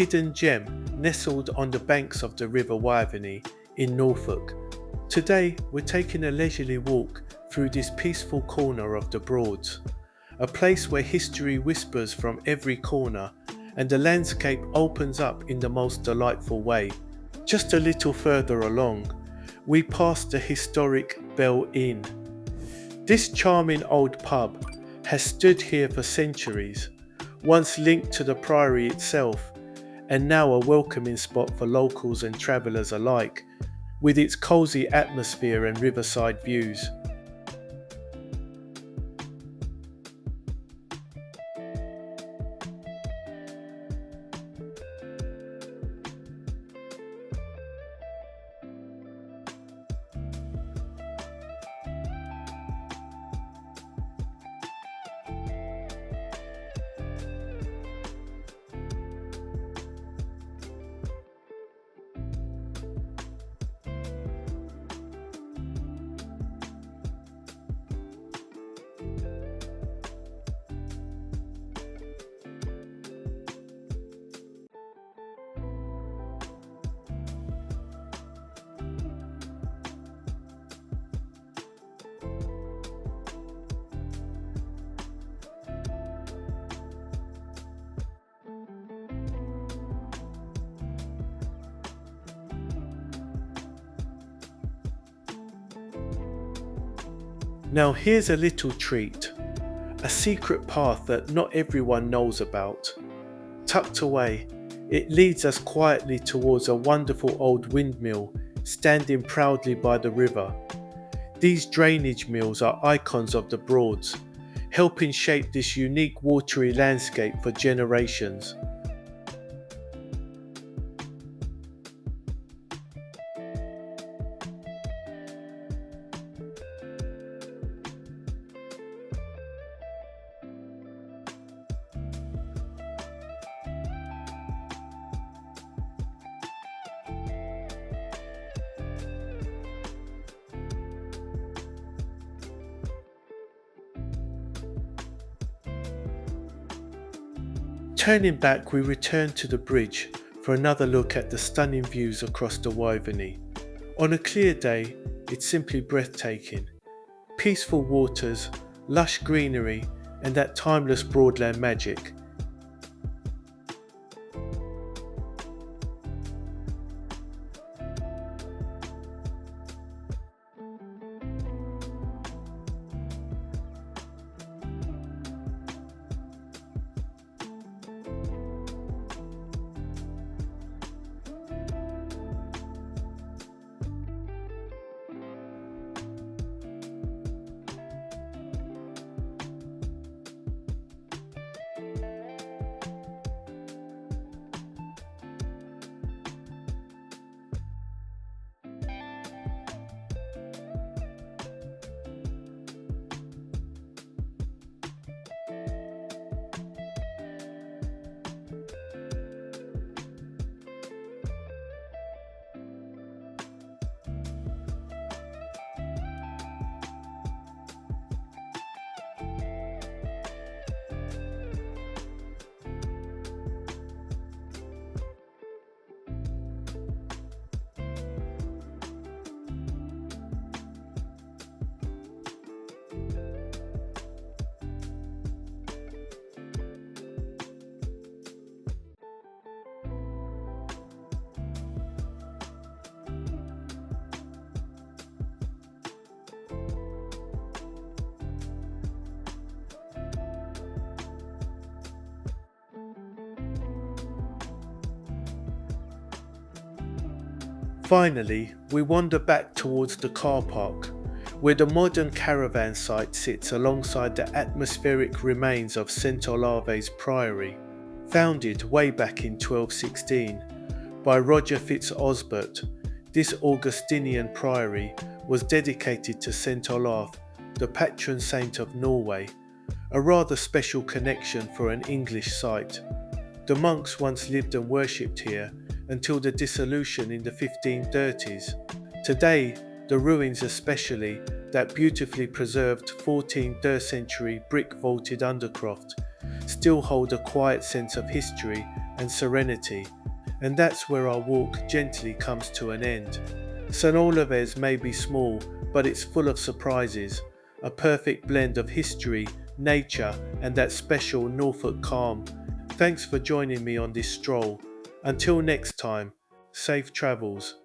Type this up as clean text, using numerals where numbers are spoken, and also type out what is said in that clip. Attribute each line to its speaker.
Speaker 1: hidden gem nestled on the banks of the River Waveney in Norfolk. Today, we're taking a leisurely walk through this peaceful corner of the Broads, a place where history whispers from every corner and the landscape opens up in the most delightful way. Just a little further along, we pass the historic Bell Inn. This charming old pub has stood here for centuries, once linked to the Priory itself, and now a welcoming spot for locals and travellers alike, with its cosy atmosphere and riverside views. Now here's a little treat, a secret path that not everyone knows about. Tucked away, it leads us quietly towards a wonderful old windmill standing proudly by the river. These drainage mills are icons of the Broads, helping shape this unique watery landscape for generations. Turning back, we return to the bridge for another look at the stunning views across the Waveney. On a clear day, it's simply breathtaking. Peaceful waters, lush greenery, and that timeless broadland magic. Finally, we wander back towards the car park, where the modern caravan site sits alongside the atmospheric remains of St Olave's Priory. Founded way back in 1216 by Roger Fitz-Osbert, this Augustinian priory was dedicated to St Olave, the patron saint of Norway, a rather special connection for an English site. The monks once lived and worshipped here until the dissolution in the 1530s. Today, the ruins, especially that beautifully preserved 14th century brick vaulted undercroft, still hold a quiet sense of history and serenity, and that's where our walk gently comes to an end. St Olaves may be small, but it's full of surprises, a perfect blend of history, nature, and that special Norfolk calm. Thanks for joining me on this stroll. Until next time, safe travels.